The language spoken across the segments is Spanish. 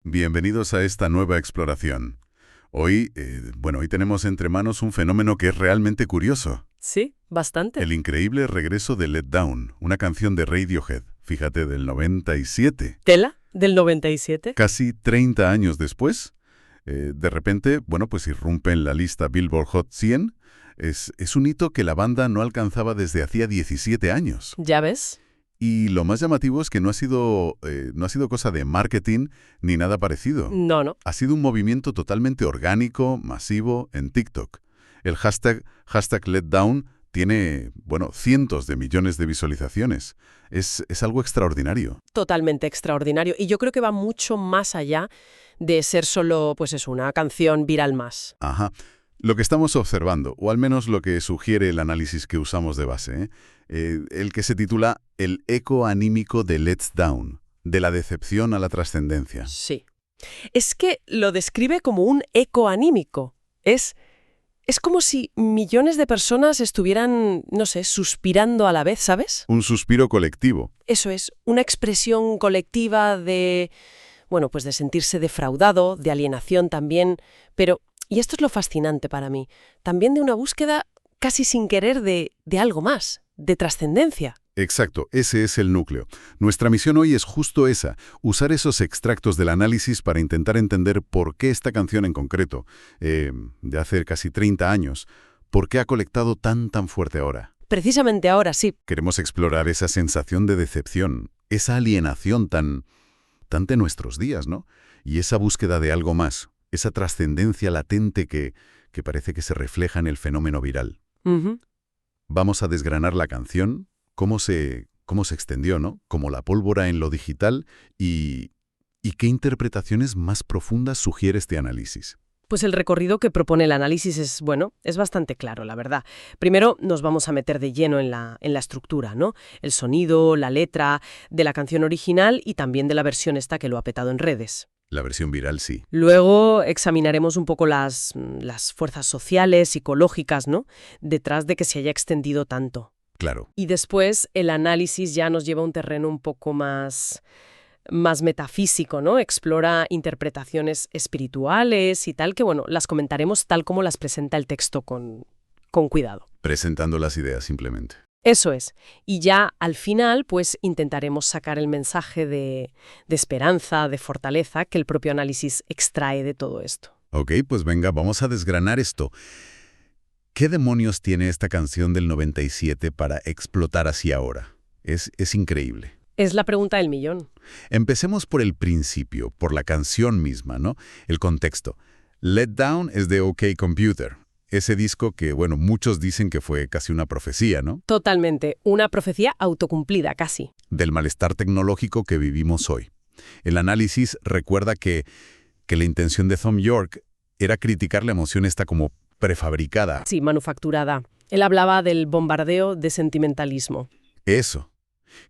Bienvenidos a esta nueva exploración. Hoy tenemos entre manos un fenómeno que es realmente curioso. Sí, bastante. El increíble regreso de Let Down, una canción de Radiohead, fíjate, del 97. ¿Tela? ¿Del 97? Casi 30 años después, de repente, pues irrumpe en la lista Billboard Hot 100. Es un hito que la banda no alcanzaba desde hacía 17 años. ¿Ya ves? Y lo más llamativo es que no ha sido cosa de marketing ni nada parecido. No. Ha sido un movimiento totalmente orgánico, masivo, en TikTok. El hashtag #LetDown tiene, cientos de millones de visualizaciones. Es algo extraordinario. Totalmente extraordinario. Y yo creo que va mucho más allá de ser solo, una canción viral más. Ajá. Lo que estamos observando, o al menos lo que sugiere el análisis que usamos de base, el que se titula El eco anímico de Let's Down, de la decepción a la trascendencia. Sí. Es que lo describe como un eco anímico. Es como si millones de personas estuvieran, suspirando a la vez, ¿sabes? Un suspiro colectivo. Eso es, una expresión colectiva de, de sentirse defraudado, de alienación también, pero, y esto es lo fascinante para mí, también de una búsqueda casi sin querer de algo más, de trascendencia. Exacto, ese es el núcleo. Nuestra misión hoy es justo esa, usar esos extractos del análisis para intentar entender por qué esta canción en concreto, de hace casi 30 años, por qué ha colectado tan fuerte ahora. Precisamente ahora sí. Queremos explorar esa sensación de decepción, esa alienación tan de nuestros días, ¿no? Y esa búsqueda de algo más, esa trascendencia latente que parece que se refleja en el fenómeno viral. Uh-huh. Vamos a desgranar la canción, cómo se extendió, ¿no? Como la pólvora en lo digital y qué interpretaciones más profundas sugiere este análisis. Pues el recorrido que propone el análisis es bastante claro, la verdad. Primero nos vamos a meter de lleno en la estructura, ¿no? El sonido, la letra de la canción original y también de la versión esta que lo ha petado en redes. La versión viral, sí. Luego examinaremos un poco las fuerzas sociales, psicológicas, ¿no? Detrás de que se haya extendido tanto. Claro. Y después el análisis ya nos lleva a un terreno un poco más metafísico, ¿no? Explora interpretaciones espirituales y tal, que las comentaremos tal como las presenta el texto con cuidado. Presentando las ideas simplemente. Eso es. Y ya al final, intentaremos sacar el mensaje de esperanza, de fortaleza, que el propio análisis extrae de todo esto. Ok, pues venga, vamos a desgranar esto. ¿Qué demonios tiene esta canción del 97 para explotar así ahora? Es increíble. Es la pregunta del millón. Empecemos por el principio, por la canción misma, ¿no? El contexto. Let Down es de OK Computer. Ese disco que, muchos dicen que fue casi una profecía, ¿no? Totalmente. Una profecía autocumplida, casi. Del malestar tecnológico que vivimos hoy. El análisis recuerda que la intención de Thom Yorke era criticar la emoción esta como prefabricada. Sí, manufacturada. Él hablaba del bombardeo de sentimentalismo. Eso,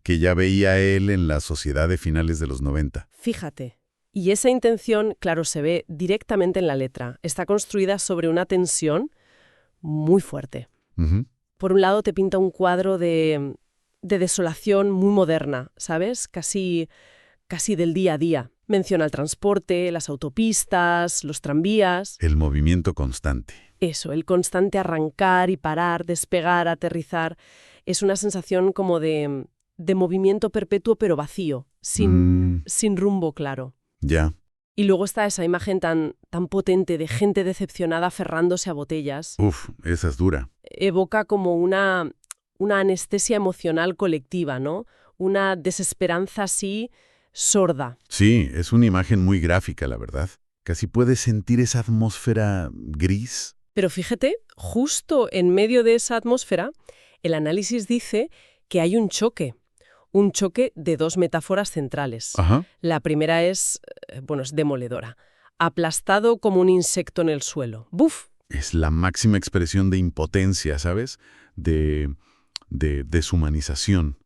que ya veía él en la sociedad de finales de los 90. Fíjate. Y esa intención, claro, se ve directamente en la letra. Está construida sobre una tensión muy fuerte. Uh-huh. Por un lado te pinta un cuadro de desolación muy moderna, ¿sabes? Casi del día a día. Menciona el transporte, las autopistas, los tranvías. El movimiento constante. Eso, el constante arrancar y parar, despegar, aterrizar. Es una sensación como de movimiento perpetuo pero vacío, sin rumbo claro. Ya. Y luego está esa imagen tan potente de gente decepcionada aferrándose a botellas. Uf, esa es dura. Evoca como una anestesia emocional colectiva, ¿no? Una desesperanza así sorda. Sí, es una imagen muy gráfica, la verdad. Casi puedes sentir esa atmósfera gris. Pero fíjate, justo en medio de esa atmósfera, el análisis dice que hay un choque de dos metáforas centrales. Ajá. La primera es demoledora. Aplastado como un insecto en el suelo. ¡Buf! Es la máxima expresión de impotencia, ¿sabes? De deshumanización.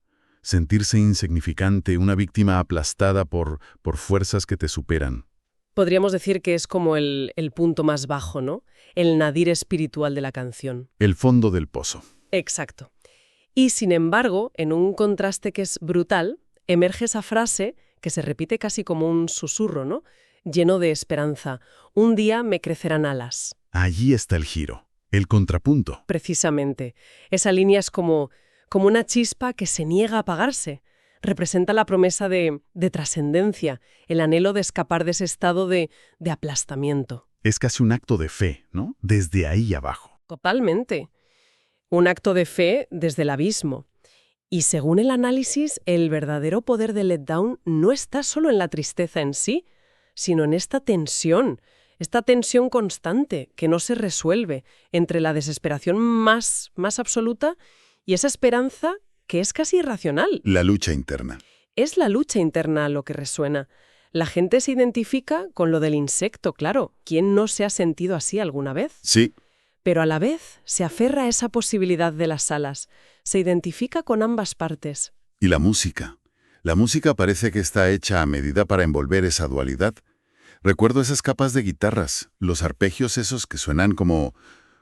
Sentirse insignificante, una víctima aplastada por fuerzas que te superan. Podríamos decir que es como el punto más bajo, ¿no? El nadir espiritual de la canción. El fondo del pozo. Exacto. Y sin embargo, en un contraste que es brutal, emerge esa frase que se repite casi como un susurro, ¿no? lleno de esperanza. Un día me crecerán alas. Allí está el giro, el contrapunto. Precisamente. Esa línea es como una chispa que se niega a apagarse. Representa la promesa de trascendencia, el anhelo de escapar de ese estado de aplastamiento. Es casi un acto de fe, ¿no? Desde ahí abajo. Totalmente. Un acto de fe desde el abismo. Y según el análisis, el verdadero poder del letdown no está solo en la tristeza en sí, sino en esta tensión constante que no se resuelve entre la desesperación más absoluta y esa esperanza que es casi irracional. La lucha interna. Es la lucha interna lo que resuena. La gente se identifica con lo del insecto, claro. ¿Quién no se ha sentido así alguna vez? Sí. Pero a la vez se aferra a esa posibilidad de las alas. Se identifica con ambas partes. ¿Y la música? La música parece que está hecha a medida para envolver esa dualidad. Recuerdo esas capas de guitarras, los arpegios esos que suenan como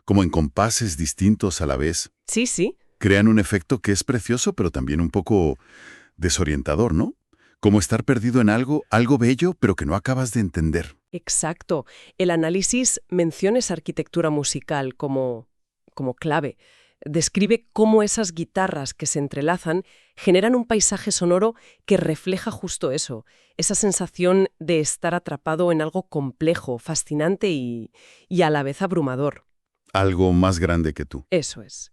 en compases distintos a la vez. Sí, sí. Crean un efecto que es precioso, pero también un poco desorientador, ¿no? Como estar perdido en algo bello, pero que no acabas de entender. Exacto. El análisis menciona esa arquitectura musical como clave. Describe cómo esas guitarras que se entrelazan generan un paisaje sonoro que refleja justo eso, esa sensación de estar atrapado en algo complejo, fascinante y a la vez abrumador. Algo más grande que tú. Eso es.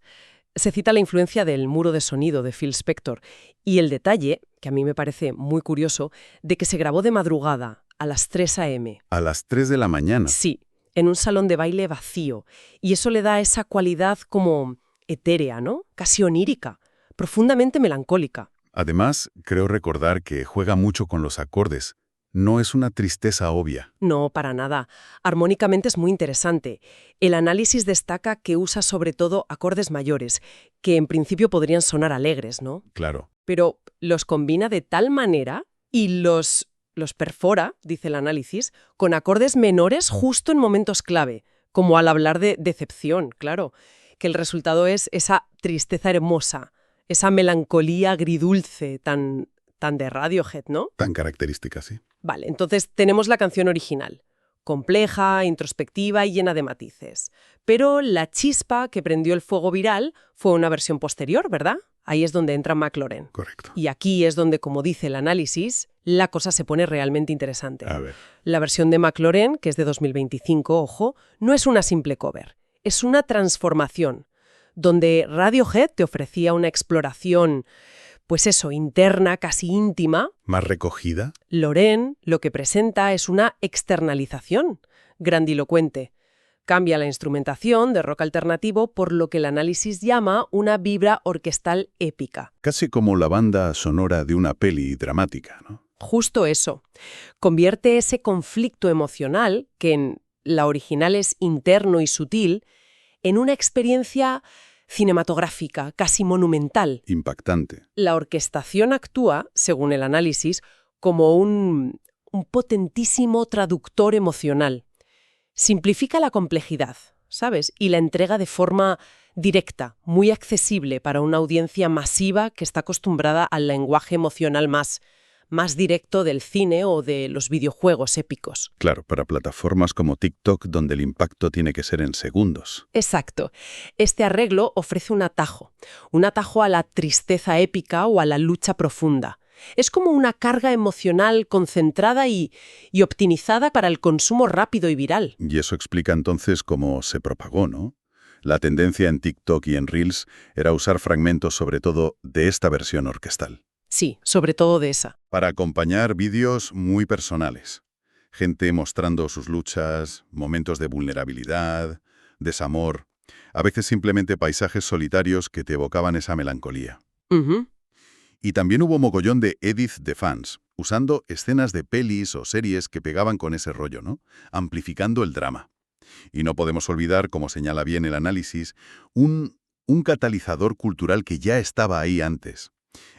Se cita la influencia del muro de sonido de Phil Spector y el detalle, que a mí me parece muy curioso, de que se grabó de madrugada, a las 3 a.m. A las 3 de la mañana. Sí, en un salón de baile vacío. Y eso le da esa cualidad como etérea, ¿no? Casi onírica, profundamente melancólica. Además, creo recordar que juega mucho con los acordes. No es una tristeza obvia. No, para nada. Armónicamente es muy interesante. El análisis destaca que usa sobre todo acordes mayores, que en principio podrían sonar alegres, ¿no? Claro. Pero los combina de tal manera y los perfora, dice el análisis, con acordes menores justo en momentos clave, como al hablar de decepción, claro, que el resultado es esa tristeza hermosa, esa melancolía agridulce tan de Radiohead, ¿no? Tan característica, sí. Vale, entonces tenemos la canción original, compleja, introspectiva y llena de matices. Pero la chispa que prendió el fuego viral fue una versión posterior, ¿verdad? Ahí es donde entra McLaren. Correcto. Y aquí es donde, como dice el análisis, la cosa se pone realmente interesante. A ver. La versión de McLaren, que es de 2025, ojo, no es una simple cover, es una transformación, donde Radiohead te ofrecía una exploración, pues eso, interna, casi íntima. ¿Más recogida? Loren lo que presenta es una externalización grandilocuente. Cambia la instrumentación de rock alternativo por lo que el análisis llama una vibra orquestal épica. Casi como la banda sonora de una peli dramática, ¿no? Justo eso. Convierte ese conflicto emocional, que en la original es interno y sutil, en una experiencia cinematográfica, casi monumental. Impactante. La orquestación actúa, según el análisis, como un potentísimo traductor emocional. Simplifica la complejidad, ¿sabes? Y la entrega de forma directa, muy accesible para una audiencia masiva que está acostumbrada al lenguaje emocional más directo del cine o de los videojuegos épicos. Claro, para plataformas como TikTok, donde el impacto tiene que ser en segundos. Exacto. Este arreglo ofrece un atajo a la tristeza épica o a la lucha profunda. Es como una carga emocional concentrada y optimizada para el consumo rápido y viral. Y eso explica entonces cómo se propagó, ¿no? La tendencia en TikTok y en Reels era usar fragmentos sobre todo de esta versión orquestal. Sí, sobre todo de esa. Para acompañar vídeos muy personales. Gente mostrando sus luchas, momentos de vulnerabilidad, desamor, a veces simplemente paisajes solitarios que te evocaban esa melancolía. Uh-huh. Y también hubo mogollón de edits de fans, usando escenas de pelis o series que pegaban con ese rollo, ¿no? Amplificando el drama. Y no podemos olvidar, como señala bien el análisis, un catalizador cultural que ya estaba ahí antes.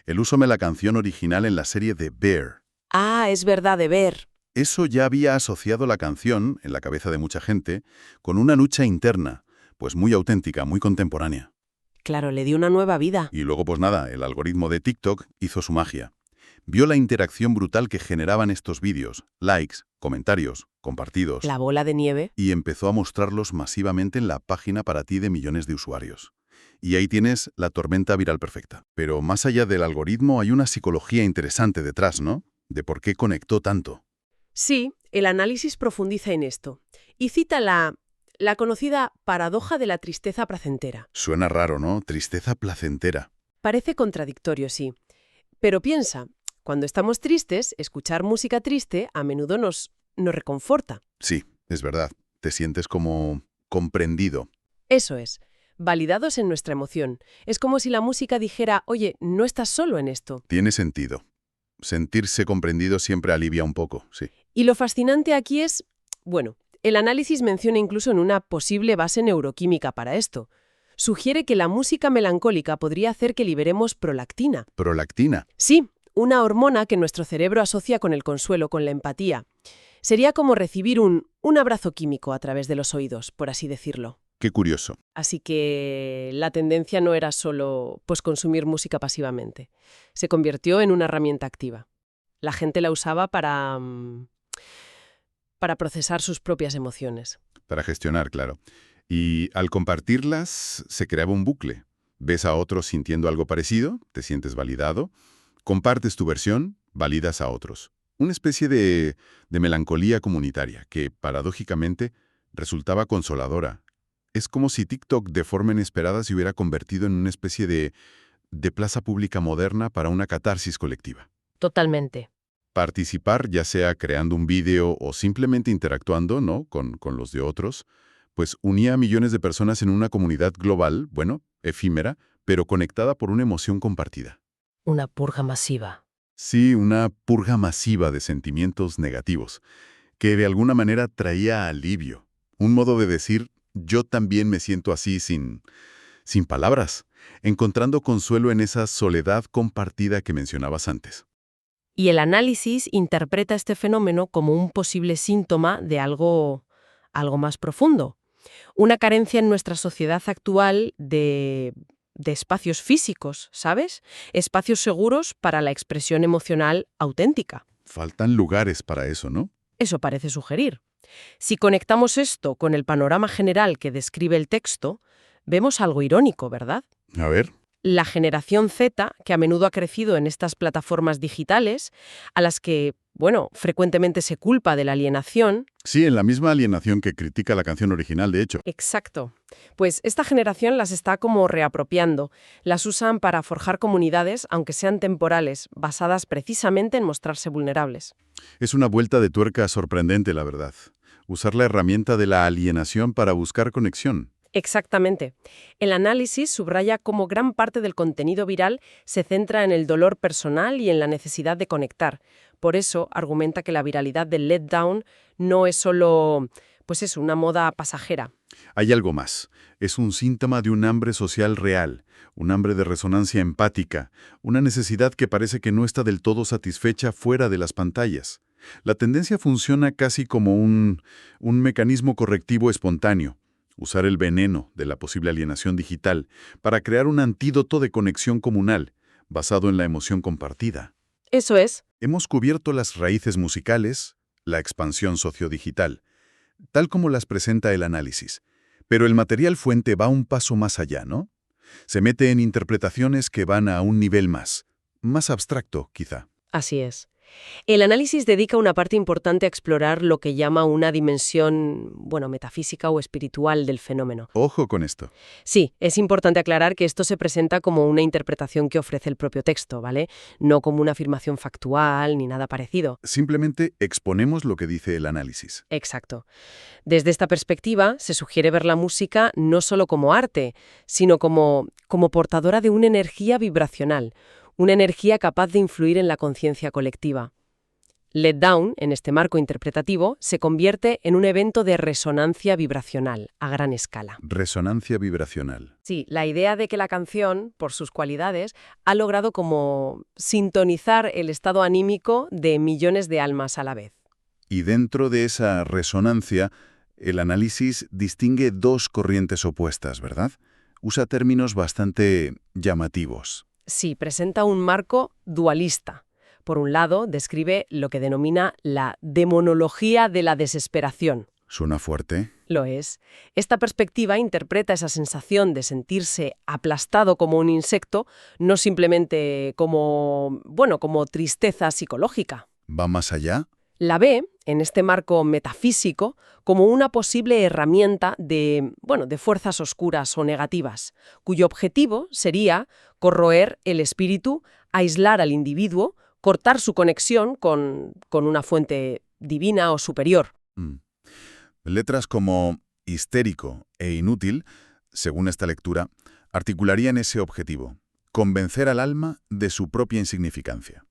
El uso de la canción original en la serie de Bear. Ah, es verdad, de Bear. Eso ya había asociado la canción, en la cabeza de mucha gente, con una lucha interna, pues muy auténtica, muy contemporánea. Claro, le dio una nueva vida. Y luego, pues nada, el algoritmo de TikTok hizo su magia. Vio la interacción brutal que generaban estos vídeos, likes, comentarios, compartidos, La bola de nieve. y empezó a mostrarlos masivamente en la página para ti de millones de usuarios. Y ahí tienes la tormenta viral perfecta. Pero más allá del algoritmo hay una psicología interesante detrás, ¿no? De por qué conectó tanto. Sí, el análisis profundiza en esto y cita la conocida paradoja de la tristeza placentera. Suena raro, ¿no? Tristeza placentera. Parece contradictorio, sí. Pero piensa, cuando estamos tristes, escuchar música triste a menudo nos reconforta. Sí, es verdad. Te sientes como comprendido. Eso es, validados en nuestra emoción. Es como si la música dijera, oye, no estás solo en esto. Tiene sentido. Sentirse comprendido siempre alivia un poco, sí. Y lo fascinante aquí es, bueno, el análisis menciona incluso en una posible base neuroquímica para esto. Sugiere que la música melancólica podría hacer que liberemos prolactina. Prolactina. Sí, una hormona que nuestro cerebro asocia con el consuelo, con la empatía. Sería como recibir un abrazo químico a través de los oídos, por así decirlo. Qué curioso. Así que la tendencia no era solo consumir música pasivamente. Se convirtió en una herramienta activa. La gente la usaba para procesar sus propias emociones. Para gestionar, claro. Y al compartirlas, se creaba un bucle. Ves a otros sintiendo algo parecido, te sientes validado, compartes tu versión, validas a otros. Una especie de melancolía comunitaria que, paradójicamente, resultaba consoladora. Es como si TikTok de forma inesperada se hubiera convertido en una especie de plaza pública moderna para una catarsis colectiva. Totalmente. Participar, ya sea creando un vídeo o simplemente interactuando, ¿no?, con los de otros, pues unía a millones de personas en una comunidad global, bueno, efímera, pero conectada por una emoción compartida. Una purga masiva. Sí, una purga masiva de sentimientos negativos, que de alguna manera traía alivio. Un modo de decir, yo también me siento así sin palabras, encontrando consuelo en esa soledad compartida que mencionabas antes. Y el análisis interpreta este fenómeno como un posible síntoma de algo más profundo. Una carencia en nuestra sociedad actual de espacios físicos, ¿sabes? Espacios seguros para la expresión emocional auténtica. Faltan lugares para eso, ¿no? Eso parece sugerir. Si conectamos esto con el panorama general que describe el texto, vemos algo irónico, ¿verdad? A ver. La generación Z, que a menudo ha crecido en estas plataformas digitales, a las que, bueno, frecuentemente se culpa de la alienación. Sí, en la misma alienación que critica la canción original, de hecho. Exacto. Pues esta generación las está como reapropiando. Las usan para forjar comunidades, aunque sean temporales, basadas precisamente en mostrarse vulnerables. Es una vuelta de tuerca sorprendente, la verdad. Usar la herramienta de la alienación para buscar conexión. Exactamente. El análisis subraya cómo gran parte del contenido viral se centra en el dolor personal y en la necesidad de conectar. Por eso argumenta que la viralidad del letdown no es solo, pues eso, una moda pasajera. Hay algo más. Es un síntoma de un hambre social real, un hambre de resonancia empática, una necesidad que parece que no está del todo satisfecha fuera de las pantallas. La tendencia funciona casi como un mecanismo correctivo espontáneo. Usar el veneno de la posible alienación digital para crear un antídoto de conexión comunal, basado en la emoción compartida. Eso es. Hemos cubierto las raíces musicales, la expansión sociodigital, tal como las presenta el análisis. Pero el material fuente va un paso más allá, ¿no? Se mete en interpretaciones que van a un nivel más abstracto, quizá. Así es. El análisis dedica una parte importante a explorar lo que llama una dimensión, metafísica o espiritual del fenómeno. Ojo con esto. Sí, es importante aclarar que esto se presenta como una interpretación que ofrece el propio texto, ¿vale? No como una afirmación factual ni nada parecido. Simplemente exponemos lo que dice el análisis. Exacto. Desde esta perspectiva, se sugiere ver la música no solo como arte, sino como portadora de una energía vibracional, una energía capaz de influir en la conciencia colectiva. Let Down, en este marco interpretativo, se convierte en un evento de resonancia vibracional a gran escala. Resonancia vibracional. Sí, la idea de que la canción, por sus cualidades, ha logrado como sintonizar el estado anímico de millones de almas a la vez. Y dentro de esa resonancia, el análisis distingue dos corrientes opuestas, ¿verdad? Usa términos bastante llamativos. Sí, presenta un marco dualista. Por un lado, describe lo que denomina la demonología de la desesperación. Suena fuerte. Lo es. Esta perspectiva interpreta esa sensación de sentirse aplastado como un insecto, no simplemente como, bueno, como tristeza psicológica. ¿Va más allá? La ve, en este marco metafísico, como una posible herramienta de, bueno, de fuerzas oscuras o negativas, cuyo objetivo sería corroer el espíritu, aislar al individuo, cortar su conexión con una fuente divina o superior. Mm. Letras como histérico e inútil, según esta lectura, articularían ese objetivo, convencer al alma de su propia insignificancia.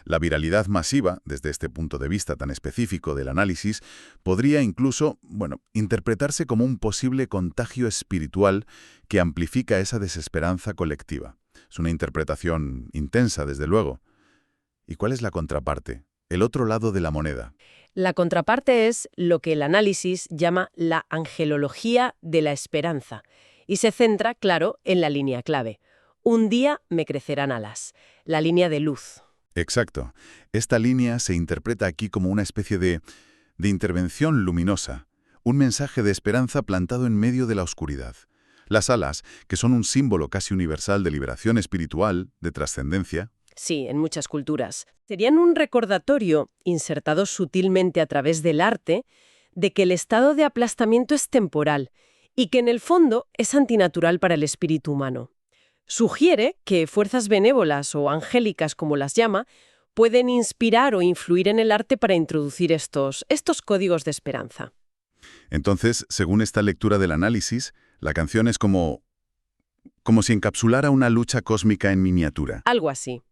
La viralidad masiva, desde este punto de vista tan específico del análisis, podría incluso, interpretarse como un posible contagio espiritual que amplifica esa desesperanza colectiva. Es una interpretación intensa, desde luego. ¿Y cuál es la contraparte? El otro lado de la moneda. La contraparte es lo que el análisis llama la angelología de la esperanza, y se centra, claro, en la línea clave. Un día me crecerán alas, la línea de luz. Exacto. Esta línea se interpreta aquí como una especie de intervención luminosa, un mensaje de esperanza plantado en medio de la oscuridad. Las alas, que son un símbolo casi universal de liberación espiritual, de trascendencia. Sí, en muchas culturas. Serían un recordatorio, insertado sutilmente a través del arte, de que el estado de aplastamiento es temporal y que en el fondo es antinatural para el espíritu humano. Sugiere que fuerzas benévolas o angélicas, como las llama, pueden inspirar o influir en el arte para introducir estos códigos de esperanza. Entonces, según esta lectura del análisis, la canción es como si encapsulara una lucha cósmica en miniatura. Algo así.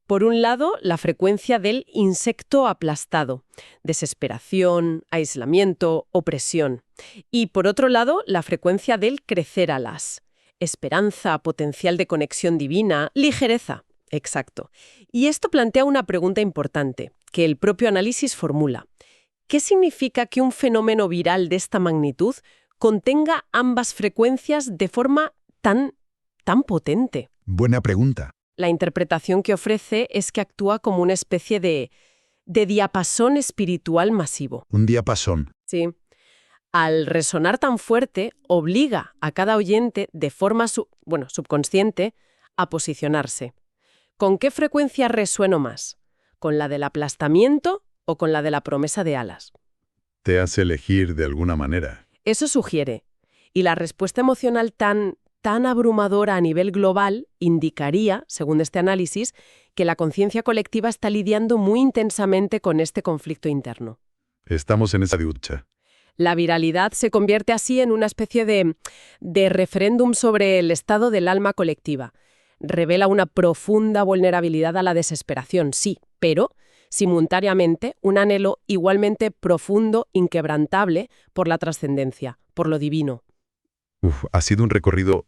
Por un lado, la frecuencia del insecto aplastado, desesperación, aislamiento, opresión. Y por otro lado, la frecuencia del crecer alas. Esperanza, potencial de conexión divina, ligereza. Exacto. Y esto plantea una pregunta importante, que el propio análisis formula. ¿Qué significa que un fenómeno viral de esta magnitud contenga ambas frecuencias de forma tan potente? Buena pregunta. La interpretación que ofrece es que actúa como una especie de diapasón espiritual masivo. Un diapasón. Sí. Al resonar tan fuerte, obliga a cada oyente de forma subconsciente a posicionarse. ¿Con qué frecuencia resueno más? ¿Con la del aplastamiento o con la de la promesa de alas? Te hace elegir de alguna manera. Eso sugiere. Y la respuesta emocional tan abrumadora a nivel global indicaría, según este análisis, que la conciencia colectiva está lidiando muy intensamente con este conflicto interno. Estamos en esa ducha. La viralidad se convierte así en una especie de referéndum sobre el estado del alma colectiva. Revela una profunda vulnerabilidad a la desesperación, sí, pero simultáneamente un anhelo igualmente profundo, inquebrantable, por la trascendencia, por lo divino. Ha sido un recorrido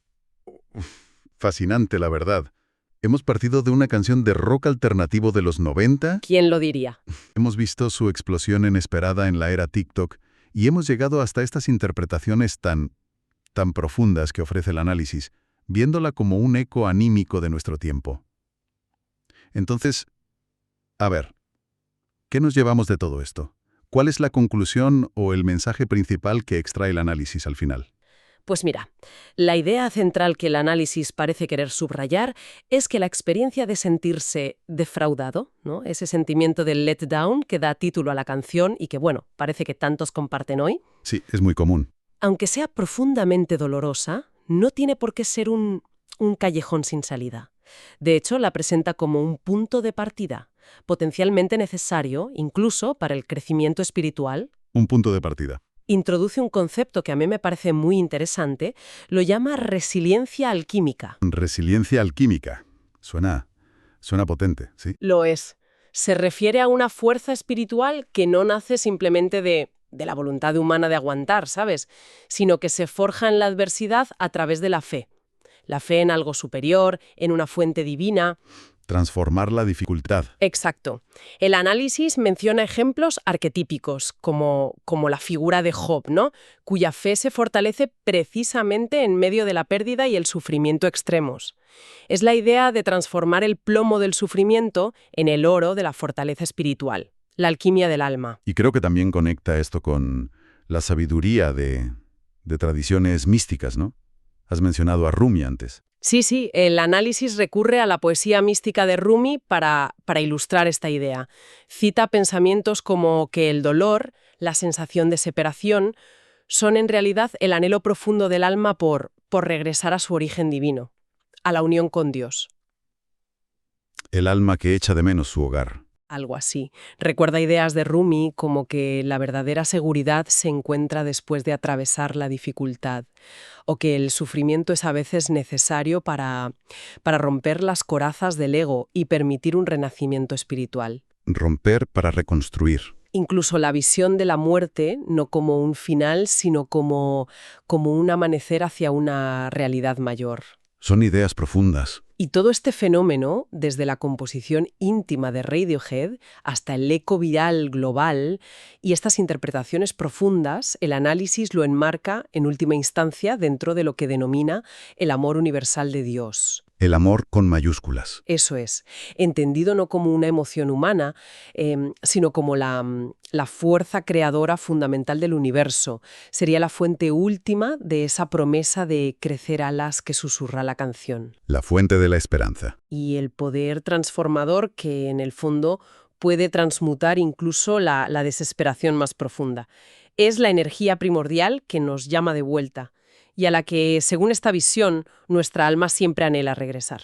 fascinante, la verdad. Hemos partido de una canción de rock alternativo de los 90. ¿Quién lo diría? Hemos visto su explosión inesperada en la era TikTok y hemos llegado hasta estas interpretaciones tan profundas que ofrece el análisis, viéndola como un eco anímico de nuestro tiempo. Entonces, a ver, ¿qué nos llevamos de todo esto? ¿Cuál es la conclusión o el mensaje principal que extrae el análisis al final? Pues mira, la idea central que el análisis parece querer subrayar es que la experiencia de sentirse defraudado, ¿no? Ese sentimiento del letdown que da título a la canción y que, parece que tantos comparten hoy, Sí, es muy común. aunque sea profundamente dolorosa, no tiene por qué ser un callejón sin salida. De hecho, la presenta como un punto de partida, potencialmente necesario incluso para el crecimiento espiritual. Un punto de partida. Introduce un concepto que a mí me parece muy interesante, lo llama resiliencia alquímica. Resiliencia alquímica. Suena potente, ¿sí? Lo es. Se refiere a una fuerza espiritual que no nace simplemente de la voluntad humana de aguantar, ¿sabes? Sino que se forja en la adversidad a través de la fe. La fe en algo superior, en una fuente divina. Transformar la dificultad. Exacto. El análisis menciona ejemplos arquetípicos, como la figura de Job, ¿no? Cuya fe se fortalece precisamente en medio de la pérdida y el sufrimiento extremos. Es la idea de transformar el plomo del sufrimiento en el oro de la fortaleza espiritual, la alquimia del alma. Y creo que también conecta esto con la sabiduría de tradiciones místicas, ¿no? Has mencionado a Rumi antes. Sí, el análisis recurre a la poesía mística de Rumi para ilustrar esta idea. Cita pensamientos como que el dolor, la sensación de separación, son en realidad el anhelo profundo del alma por regresar a su origen divino, a la unión con Dios. El alma que echa de menos su hogar. Algo así. Recuerda ideas de Rumi como que la verdadera seguridad se encuentra después de atravesar la dificultad, o que el sufrimiento es a veces necesario para romper las corazas del ego y permitir un renacimiento espiritual. Romper para reconstruir. Incluso la visión de la muerte, no como un final, sino como un amanecer hacia una realidad mayor. Son ideas profundas. Y todo este fenómeno, desde la composición íntima de Radiohead hasta el eco viral global y estas interpretaciones profundas, el análisis lo enmarca, en última instancia, dentro de lo que denomina el amor universal de Dios. El amor con mayúsculas. Eso es, entendido no como una emoción humana, sino como la fuerza creadora fundamental del universo. Sería la fuente última de esa promesa de crecer alas que susurra la canción. La fuente de la esperanza. Y el poder transformador que, en el fondo, puede transmutar incluso la desesperación más profunda. Es la energía primordial que nos llama de vuelta y a la que, según esta visión, nuestra alma siempre anhela regresar.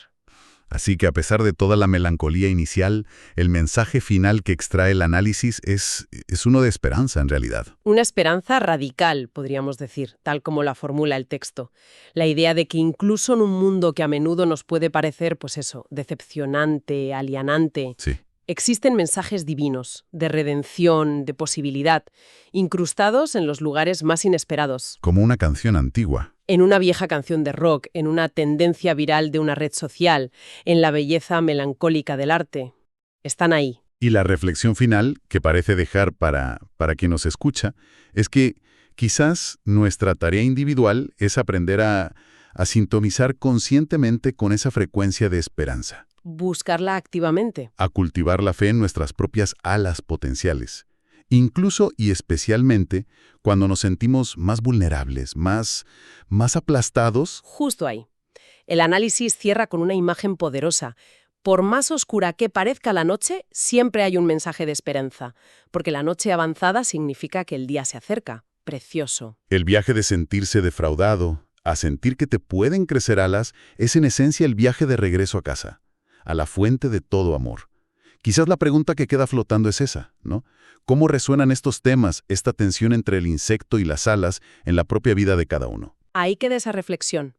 Así que a pesar de toda la melancolía inicial, el mensaje final que extrae el análisis es uno de esperanza en realidad. Una esperanza radical, podríamos decir, tal como la formula el texto. La idea de que incluso en un mundo que a menudo nos puede parecer, pues eso, decepcionante, alienante, Sí. existen mensajes divinos, de redención, de posibilidad, incrustados en los lugares más inesperados. Como una canción antigua. En una vieja canción de rock, en una tendencia viral de una red social, en la belleza melancólica del arte. Están ahí. Y la reflexión final, que parece dejar para quien nos escucha, es que quizás nuestra tarea individual es aprender a sintonizar conscientemente con esa frecuencia de esperanza. Buscarla activamente. A cultivar la fe en nuestras propias alas potenciales. Incluso y especialmente cuando nos sentimos más vulnerables, más aplastados. Justo ahí. El análisis cierra con una imagen poderosa. Por más oscura que parezca la noche, siempre hay un mensaje de esperanza, porque la noche avanzada significa que el día se acerca. Precioso. El viaje de sentirse defraudado, a sentir que te pueden crecer alas, es en esencia el viaje de regreso a casa, a la fuente de todo amor. Quizás la pregunta que queda flotando es esa, ¿no? ¿Cómo resuenan estos temas, esta tensión entre el insecto y las alas en la propia vida de cada uno? Ahí queda esa reflexión.